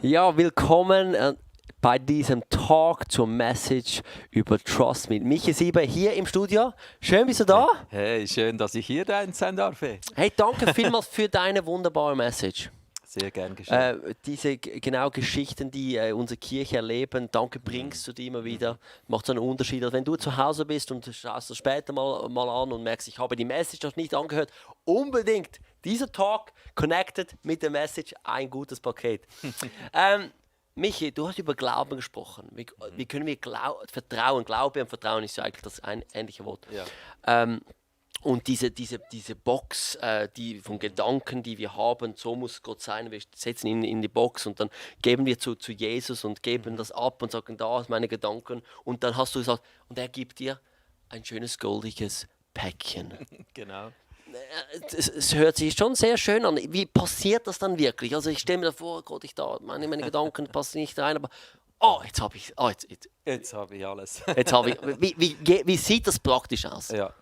Ja, willkommen bei diesem Talk zur Message über Trust Me. Michi Sieber hier im Studio. Schön, bist du da? Hey, schön, dass ich hier sein darf. Hey, danke vielmals für deine wunderbare Message. Sehr gern geschehen. Diese genau Geschichten, die unsere Kirche erleben, danke bringst du die immer wieder. Macht so einen Unterschied. Also wenn du zu Hause bist und schaust das später mal an und merkst, ich habe die Message noch nicht angehört, unbedingt dieser Talk connected mit der Message, ein gutes Paket. Michi, du hast über Glauben gesprochen. Wie können wir Vertrauen, Glaube und Vertrauen ist ja eigentlich das ähnliche Wort. Ja. Und diese Box, die von Gedanken, die wir haben, so muss Gott sein, wir setzen ihn in die Box und dann geben wir zu Jesus und geben das ab und sagen, da sind meine Gedanken. Und dann hast du gesagt, und er gibt dir ein schönes goldiges Päckchen. Genau. Es hört sich schon sehr schön an. Wie passiert das dann wirklich? Also ich stelle mir vor, Gott, meine Gedanken passen nicht rein, aber jetzt habe ich, Jetzt habe ich alles. jetzt habe ich. Wie sieht das praktisch aus? Ja.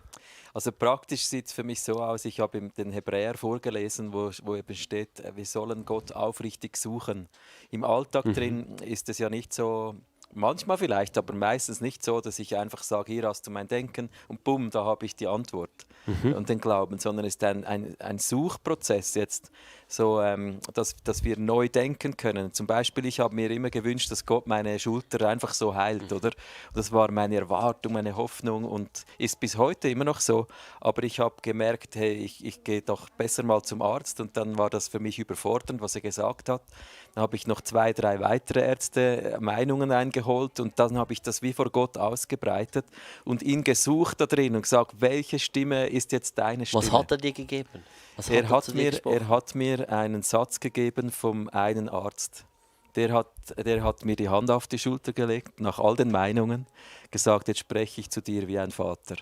Also praktisch sieht es für mich so aus, ich habe den Hebräer vorgelesen, wo eben steht, wir sollen Gott aufrichtig suchen. Im Alltag drin ist es ja nicht so, manchmal vielleicht, aber meistens nicht so, dass ich einfach sage, hier hast du mein Denken und bumm, da habe ich die Antwort und den Glauben, sondern es ist ein Suchprozess jetzt, so, dass wir neu denken können. Zum Beispiel, ich habe mir immer gewünscht, dass Gott meine Schulter einfach so heilt, oder? Das war meine Erwartung, meine Hoffnung und ist bis heute immer noch so. Aber ich habe gemerkt, hey, ich gehe doch besser mal zum Arzt und dann war das für mich überfordernd, was er gesagt hat. Dann habe ich noch 2, 3 weitere Ärzte Meinungen eingeholt und dann habe ich das wie vor Gott ausgebreitet und ihn gesucht da drin und gesagt, welche Stimme ist jetzt deine Stimme? Was hat er dir gegeben? Er hat mir einen Satz gegeben vom einen Arzt. Der hat mir die Hand auf die Schulter gelegt, nach all den Meinungen, gesagt, jetzt spreche ich zu dir wie ein Vater.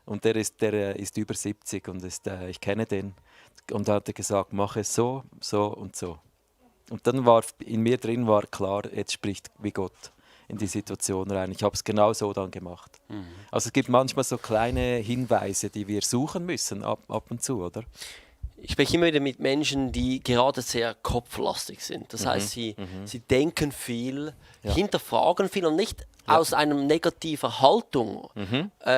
Und der ist über 70 und ich kenne den. Und da hat er gesagt, mach es so, so und so. Und dann war in mir drin klar, jetzt spricht wie Gott in die Situation rein. Ich habe es genau so dann gemacht. Also es gibt manchmal so kleine Hinweise, die wir suchen müssen ab und zu, oder? Ich spreche immer wieder mit Menschen, die gerade sehr kopflastig sind. Das heißt, sie denken viel, hinterfragen viel und nicht aus einer negativen Haltung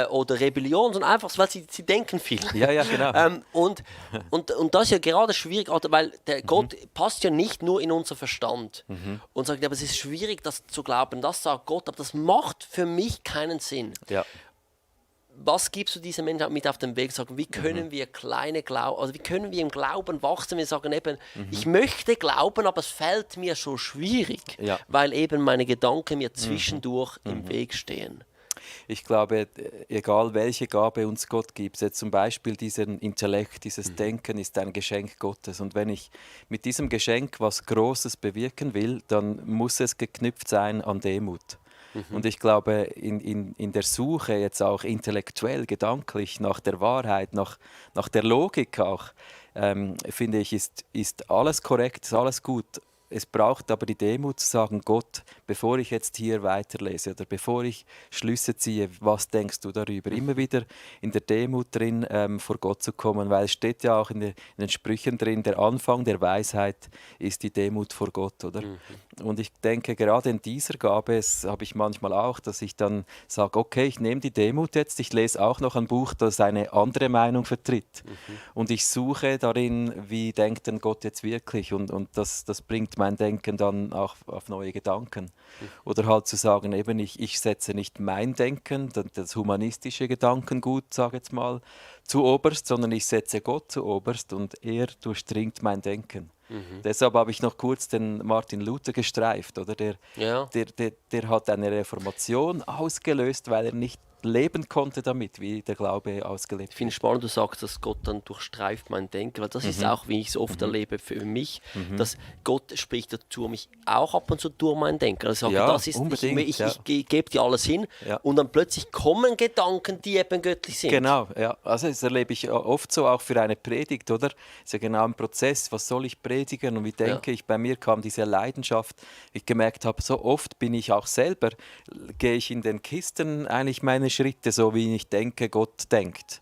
oder Rebellion, sondern einfach, weil sie denken viel. Ja, genau. Und das ist ja gerade schwierig, weil der Gott passt ja nicht nur in unser Verstand und sagt, aber es ist schwierig, das zu glauben, das sagt Gott, aber das macht für mich keinen Sinn. Ja. Was gibst du diesen Menschen mit auf den Weg? Sagen, wie können wir wie können wir im Glauben wachsen? Wir sagen eben, ich möchte glauben, aber es fällt mir so schwierig, weil eben meine Gedanken mir zwischendurch im Weg stehen. Ich glaube, egal welche Gabe uns Gott gibt, jetzt zum Beispiel diesen Intellekt, dieses Denken ist ein Geschenk Gottes. Und wenn ich mit diesem Geschenk was Großes bewirken will, dann muss es geknüpft sein an Demut. Und ich glaube, in der Suche jetzt auch intellektuell, gedanklich nach der Wahrheit, nach der Logik auch, finde ich, ist alles korrekt, ist alles gut. Es braucht aber die Demut zu sagen, Gott, bevor ich jetzt hier weiterlese oder bevor ich Schlüsse ziehe, was denkst du darüber? Immer wieder in der Demut drin vor Gott zu kommen, weil es steht ja auch in den Sprüchen drin, der Anfang der Weisheit ist die Demut vor Gott, oder? Und ich denke, gerade in dieser Gabe habe ich manchmal auch, dass ich dann sage, okay, ich nehme die Demut jetzt, ich lese auch noch ein Buch, das eine andere Meinung vertritt. Und ich suche darin, wie denkt denn Gott jetzt wirklich? Und das bringt mein Denken dann auch auf neue Gedanken. Oder halt zu sagen, eben ich setze nicht mein Denken, das humanistische Gedankengut, sage ich jetzt mal, zu oberst, sondern ich setze Gott zu oberst und er durchdringt mein Denken. Deshalb habe ich noch kurz den Martin Luther gestreift, oder? Der hat eine Reformation ausgelöst, weil er nicht leben konnte damit, wie der Glaube ausgelebt Ich finde es spannend, du sagst, dass Gott dann durchstreift mein Denken, weil das ist auch, wie ich es oft erlebe für mich, dass Gott spricht dazu mich auch ab und zu durch mein Denken. Also ich sage, das ist, ich gebe dir alles hin und dann plötzlich kommen Gedanken, die eben göttlich sind. Genau, ja. Also das erlebe ich oft so auch für eine Predigt, oder? Es ist ja genau ein Prozess, was soll ich predigen und wie denke ich? Bei mir kam diese Leidenschaft, ich gemerkt habe, so oft bin ich auch selber, gehe ich in den Kisten eigentlich meine Schritte, so wie ich denke, Gott denkt.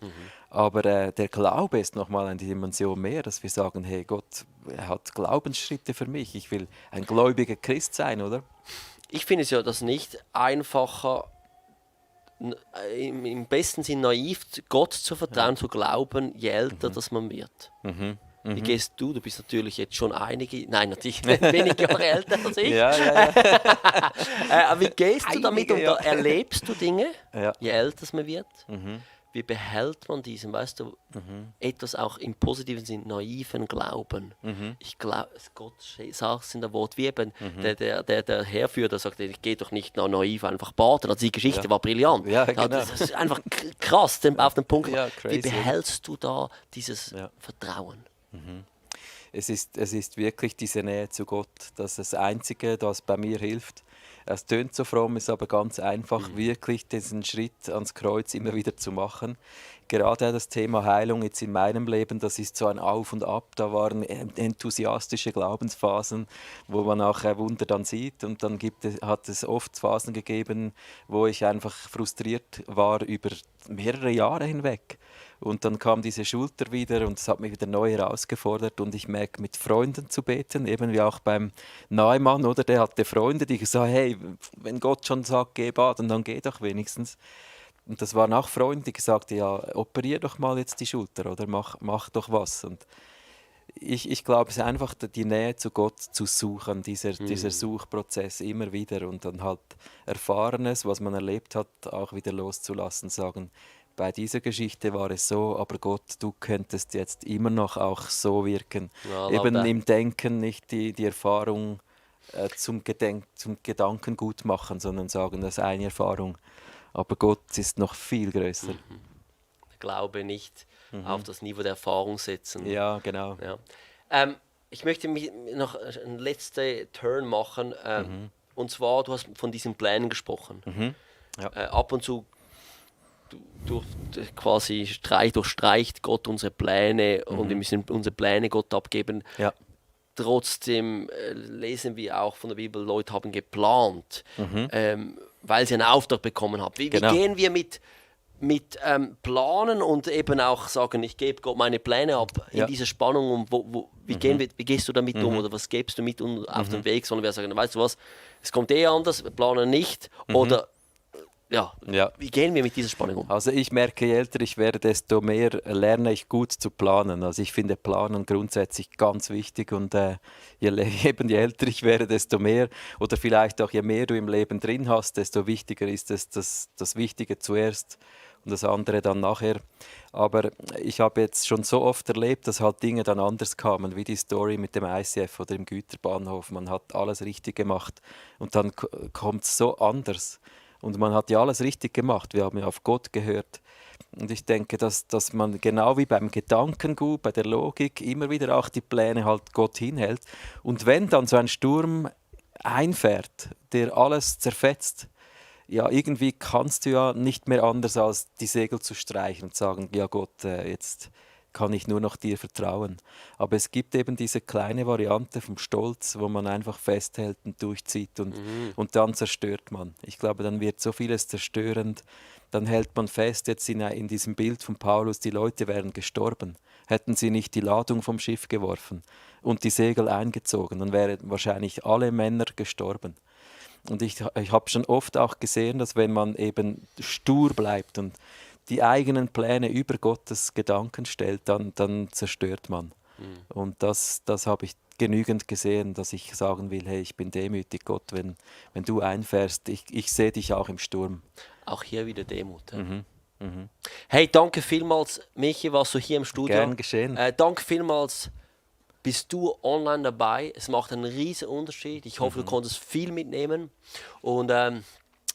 Aber der Glaube ist nochmal eine Dimension mehr, dass wir sagen, hey, Gott hat Glaubensschritte für mich. Ich will ein gläubiger Christ sein, oder? Ich finde es ja das nicht einfacher, im besten Sinn naiv Gott zu vertrauen, zu glauben, je älter dass man wird. Wie gehst du? Du bist natürlich jetzt schon natürlich wenige Jahre älter als ich. Ja, ja, ja. Aber wie gehst du damit und da erlebst du Dinge, Ja. je älter man wird? Wie behält man diesen, weißt du, etwas auch im positiven Sinn, naiven Glauben? Ich glaube, Gott sagt es in der Wort, wie eben der Herrführer sagt, ich gehe doch nicht naiv einfach baden. Also die Geschichte war brillant. Ja, genau. Das ist einfach krass auf den Punkt. Ja, Wie crazy. behältst du da dieses Vertrauen? Es ist wirklich diese Nähe zu Gott, das ist das Einzige, das bei mir hilft. Es tönt so fromm, ist aber ganz einfach, wirklich diesen Schritt ans Kreuz immer wieder zu machen. Gerade das Thema Heilung jetzt in meinem Leben, das ist so ein Auf und Ab. Da waren enthusiastische Glaubensphasen, wo man auch Wunder dann sieht. Und dann hat es oft Phasen gegeben, wo ich einfach frustriert war über mehrere Jahre hinweg. Und dann kam diese Schulter wieder und es hat mich wieder neu herausgefordert. Und ich merke, mit Freunden zu beten, eben wie auch beim Neumann, oder? Der hatte Freunde, die gesagt haben, hey, wenn Gott schon sagt, geh baden, dann geh doch wenigstens. Und das waren auch Freunde, die gesagt haben, ja, operier doch mal jetzt die Schulter, oder mach doch was. Und ich glaube, es ist einfach die Nähe zu Gott zu suchen, dieser Suchprozess immer wieder und dann halt Erfahrenes, was man erlebt hat, auch wieder loszulassen, sagen, bei dieser Geschichte war es so, aber Gott, du könntest jetzt immer noch auch so wirken. Ja, Eben that. im Denken nicht die Erfahrung zum Gedankengut machen, sondern sagen, das ist eine Erfahrung. Aber Gott ist noch viel größer. Glaube nicht auf das Niveau der Erfahrung setzen. Ja, genau. Ja. Ich möchte noch einen letzten Turn machen. Und zwar, du hast von diesen Plänen gesprochen. Ja. Ab und zu durchstreicht Gott unsere Pläne und wir müssen unsere Pläne Gott abgeben. Ja. Trotzdem lesen wir auch von der Bibel, Leute haben geplant, weil sie einen Auftrag bekommen haben. Wie gehen wir mit Planen und eben auch sagen, ich gebe Gott meine Pläne ab in dieser Spannung? Wie gehst du damit um oder was gibst du mit auf den Weg? Sollen wir sagen, weißt du was, es kommt anders, wir planen nicht oder wie gehen wir mit dieser Spannung um? Also ich merke, je älter ich werde, desto mehr lerne ich gut zu planen. Also ich finde Planen grundsätzlich ganz wichtig und je älter ich werde, desto mehr oder vielleicht auch je mehr du im Leben drin hast, desto wichtiger ist es, das Wichtige zuerst und das andere dann nachher. Aber ich habe jetzt schon so oft erlebt, dass halt Dinge dann anders kamen, wie die Story mit dem ICF oder im Güterbahnhof. Man hat alles richtig gemacht und dann kommt es so anders. Und man hat ja alles richtig gemacht. Wir haben ja auf Gott gehört. Und ich denke, dass man genau wie beim Gedankengut, bei der Logik, immer wieder auch die Pläne halt Gott hinhält. Und wenn dann so ein Sturm einfährt, der alles zerfetzt, ja, irgendwie kannst du ja nicht mehr anders als die Segel zu streichen und sagen, ja Gott, jetzt kann ich nur noch dir vertrauen. Aber es gibt eben diese kleine Variante vom Stolz, wo man einfach festhält und durchzieht und dann zerstört man. Ich glaube, dann wird so vieles zerstörend. Dann hält man fest, jetzt in diesem Bild von Paulus, die Leute wären gestorben. Hätten sie nicht die Ladung vom Schiff geworfen und die Segel eingezogen, dann wären wahrscheinlich alle Männer gestorben. Und ich habe schon oft auch gesehen, dass wenn man eben stur bleibt und die eigenen Pläne über Gottes Gedanken stellt, dann zerstört man. Und das habe ich genügend gesehen, dass ich sagen will, hey, ich bin demütig, Gott, wenn du einfährst, ich sehe dich auch im Sturm. Auch hier wieder Demut. Ja. Hey, danke vielmals, Michi, warst du hier im Studio. Gern geschehen. Danke vielmals, bist du online dabei. Es macht einen riesen Unterschied. Ich hoffe, du konntest viel mitnehmen. Und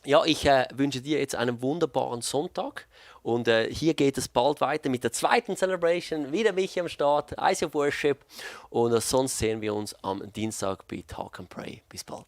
ich wünsche dir jetzt einen wunderbaren Sonntag. Und hier geht es bald weiter mit der zweiten Celebration. Wieder Michi am Start, Eyes of Worship. Und sonst sehen wir uns am Dienstag bei Talk and Pray. Bis bald.